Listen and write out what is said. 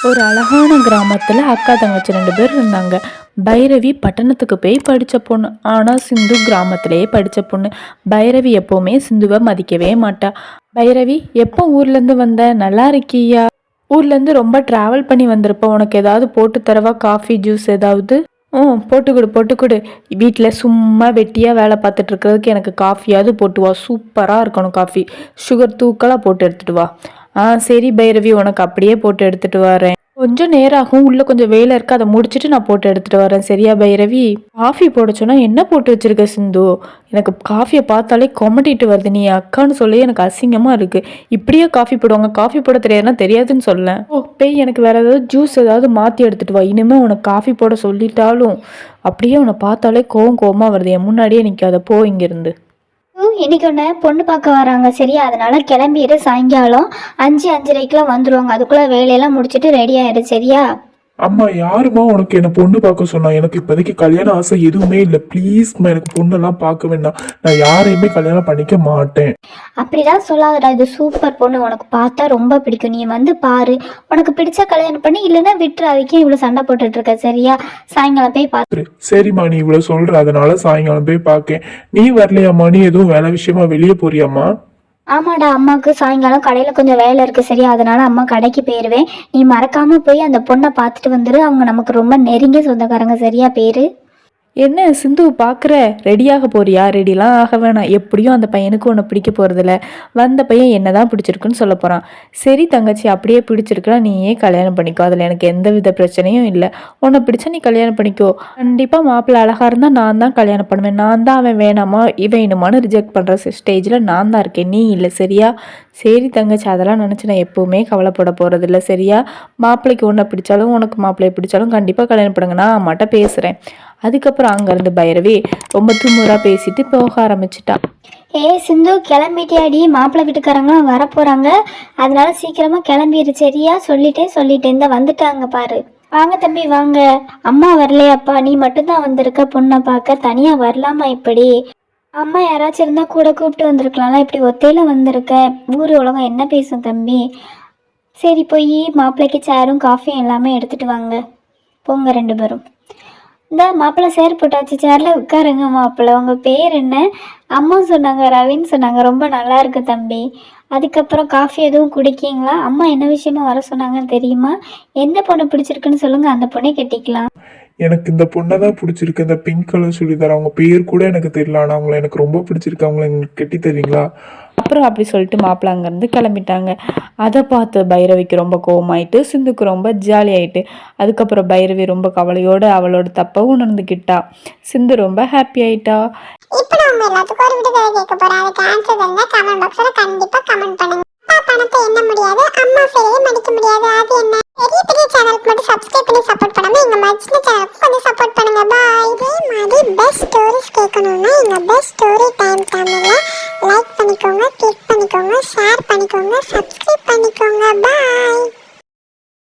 ஒரு அழகான கிராமத்தில் அக்கா தங்கச்சி 2 பேர் இருந்தாங்க. பைரவி பட்டணத்துக்கு போய் படித்த பொண்ணு, ஆனால் சிந்து கிராமத்திலேயே படித்த பொண்ணு. பைரவி எப்போவுமே சிந்துவை மதிக்கவே மாட்டா. பைரவி, எப்போ ஊர்லேருந்து வந்த? நல்லா இருக்கியா? ஊர்லேருந்து ரொம்ப ட்ராவல் பண்ணி வந்திருப்ப, உனக்கு ஏதாவது போட்டு தரவா? காஃபி ஜூஸ் ஏதாவது? போட்டுக்கொடு போட்டுக்கொடு. வீட்டில் சும்மா வெட்டியாக வேலை பார்த்துட்டு இருக்கிறதுக்கு எனக்கு காஃபியாவது போட்டு வா. சூப்பராக இருக்கணும் காஃபி. சுகர் தூக்கலாக போட்டு எடுத்துகிட்டு வா. சரி பைரவி, உனக்கு அப்படியே போட்டு எடுத்துகிட்டு வரேன். கொஞ்சம் நேரம் ஆகும், உள்ளே கொஞ்சம் வேலை இருக்குது, அதை முடிச்சுட்டு நான் போட்டு எடுத்துகிட்டு வரேன். சரியா பைரவி? காஃபி போட சொன்னா என்ன போட்டு வச்சிருக்க சிந்து? எனக்கு காஃபியை பார்த்தாலே கொமட்டிட்டு வருது. நீ அக்கான்னு சொல்லி எனக்கு அசிங்கமாக இருக்குது. இப்படியே காஃபி போடுவாங்க? காஃபி போட தெரியாதுன்னா தெரியாதுன்னு சொல்லேன். பேய், எனக்கு வேறு ஏதாவது ஜூஸ் ஏதாவது மாற்றி எடுத்துகிட்டு வா. இனிமேல் உனக்கு காஃபி போட சொல்லிட்டாலும் அப்படியே உன்னை பார்த்தாலே கோவமாக வருது. என் முன்னாடியே நிற்காத, போ இங்கேருந்து. இன்னைக்கு ஒன்று பொண்ணு பார்க்க வராங்க, சரியா? அதனால கிளம்பிடு. சாயங்காலம் 5-5:30 வந்துடுவாங்க. அதுக்குள்ளே வேலையெல்லாம் முடிச்சுட்டு ரெடி ஆயிடு, சரியா? அம்மா, யாருமா உனக்கு என்ன பொண்ணு பார்க்க சொன்னா? எனக்கு இப்போதைக்கு கல்யாண ஆசை எதுவுமே இல்லை. ப்ளீஸ்மா, எனக்கு பொண்ணெல்லாம் பார்க்க வேண்டாம். நான் யாரையுமே கல்யாணம் பண்ணிக்க மாட்டேன். அப்படிதான் சொல்லாதடா, இது சூப்பர் பொண்ணு, உனக்கு பார்த்தா ரொம்ப பிடிக்கும். நீ வந்து பாரு, உனக்கு பிடிச்சா கல்யாணம் பண்ணி, இல்லைன்னா விட்டுரு. அதுக்கே இவ்வளோ சண்டை போட்டுட்டு இருக்க, சரியா? சாயங்காலம் போய் பார்த்து. சரிம்மா, நீ இவ்வளோ சொல்ற, அதனால சாயங்காலம் போய் பார்க்கேன். நீ வரலையாம்மா? நீ எதுவும் வேலை விஷயமா வெளியே போறியாம்மா? ஆமாடா, அம்மாவுக்கு சாயங்காலம் கடையில் கொஞ்சம் வேலை இருக்குது, சரியா? அதனால அம்மா கடைக்கு போயிடுவேன். நீ மறக்காம போய் அந்த பொண்ணை பார்த்துட்டு வந்துடு. அவங்க நமக்கு ரொம்ப நெருங்கிய சொந்தக்காரங்க, சரியா? பேரு என்ன சிந்து பார்க்குற? ரெடியாக போறியா? ரெடிலாம் ஆக வேணாம். எப்படியும் அந்த பையனுக்கு உன்னை பிடிக்க போகிறதில்ல. வந்த பையன் என்ன தான் பிடிச்சிருக்குன்னு சொல்ல போகிறான். சரி தங்கச்சி, அப்படியே பிடிச்சிருக்குன்னா நீயே கல்யாணம் பண்ணிக்கோ. அதில் எனக்கு எந்த வித பிரச்சனையும் இல்லை. உன்னை பிடிச்சா நீ கல்யாணம் பண்ணிக்கோ. கண்டிப்பாக மாப்பிள்ளை அழகாக இருந்தால் நான் தான் கல்யாணம் பண்ணுவேன். நான் தான் அவன் வேணாமா வேணுமான்னு ரிஜெக்ட் பண்ணுற ஸ்டேஜில் நான் தான் இருக்கேன், நீ இல்லை, சரியா? சரி தங்கச்சி, அதெல்லாம் நினச்சி நான் எப்போவுமே கவலைப்பட போகிறதில்ல, சரியா? மாப்பிள்ளைக்கு உன்னை பிடிச்சாலும் உனக்கு மாப்பிள்ளையை பிடிச்சாலும் கண்டிப்பாக கல்யாணம் பண்ணுங்க. நான் அம்மாட்ட பேசுகிறேன். அதுக்கப்புறம் அங்கேருந்து பைரவி ரொம்ப தும்முறா பேசிட்டு போக ஆரம்பிச்சிட்டா. சிந்து, கிளம்பிட்டியாடி? மாப்பிள்ளை வீட்டுக்காரங்களாம் வரப்போகிறாங்க, அதனால சீக்கிரமாக கிளம்பிடு, சரியா? சொல்லிட்டேன் இந்த வந்துட்டாங்க பாரு. வாங்க தம்பி வாங்க. அம்மா வரலையாப்பா? நீ மட்டும்தான் வந்திருக்க பொண்ணை பார்க்க, தனியாக வரலாமா இப்படி? அம்மா யாராச்சும் இருந்தால் கூட கூப்பிட்டு வந்திருக்கலாம்ல, இப்படி ஒத்தையில் வந்திருக்க. ஊர் உலகம் என்ன பேசும் தம்பி? சரி, போய் மாப்பிள்ளைக்கு சேரும் காஃபியும் எல்லாமே எடுத்துகிட்டு வாங்க. போங்க 2 பேரும். இந்த மாப்பிள்ளை சேர் போட்டாச்சு, சேரில் உட்காருங்க. மாப்பிள்ளை, உங்கள் பேர் என்ன? அம்மா சொன்னாங்க, ரவின்னு சொன்னாங்க. ரொம்ப நல்லா இருக்கு தம்பி. அதுக்கப்புறம் காஃபி எதுவும் குடிக்கீங்களா? அம்மா என்ன விஷயமா வர சொன்னாங்கன்னு தெரியுமா? எந்த பொண்ணு பிடிச்சிருக்குன்னு சொல்லுங்கள், அந்த பொண்ணை கட்டிக்கலாம். எனக்கு இந்த பொண்ணை தான் பிடிச்சிருக்கு. இந்த பிங்க் கலர் சுடிதார், அவங்க பேர் கூட எனக்கு தெரியல, ஆனால் அவங்கள எனக்கு ரொம்ப பிடிச்சிருக்கு. அவங்கள எனக்கு கட்டி தரீங்களா? அப்புறம் அப்படி சொல்லிட்டு மாப்பிள்ளை அங்கேருந்து கிளம்பிட்டாங்க. அதை பார்த்து பைரவிக்கு ரொம்ப கோவமாயிட்டு, சிந்துக்கு ரொம்ப ஜாலி ஆயிட்டு. அதுக்கப்புறம் பைரவி ரொம்ப கவலையோடு அவளோட தப்பை உணர்ந்துக்கிட்டா. சிந்து ரொம்ப ஹாப்பி ஆயிட்டா. இப்போ நான் உங்க எல்லாத்துக்கும் ஒரு விடுதலை கேட்க போறேன். அதுக்கு ஆன்சர் தெரிஞ்சா கமெண்ட் பாக்ஸ்ல கண்டிப்பா கமெண்ட் பண்ணுங்க. அப்பா பணத்தை எண்ண முடியாது, அம்மா பேரையே மதிக்க முடியாது, அது என்ன? பெரிய பெரிய சேனலுக்கு மட்டும் சப்ஸ்கிரைப் பண்ணி சப்போர்ட் பண்ணாம எங்க மச்சின சேனலுக்கு கொஞ்சம் சப்போர்ட் பண்ணுங்க. பாய். இதே மாதிரி பெஸ்ட் ஸ்டோரிஸ் கேட்கணும்னா எங்க பெஸ்ட் ஸ்டோரி டைம் சேனலை லைக் பண்ணிக்கோங்க, கிளிக் பண்ணிக்கோங்க, ஷேர் பண்ணிக்கோங்க, சப்ஸ்கிரைப்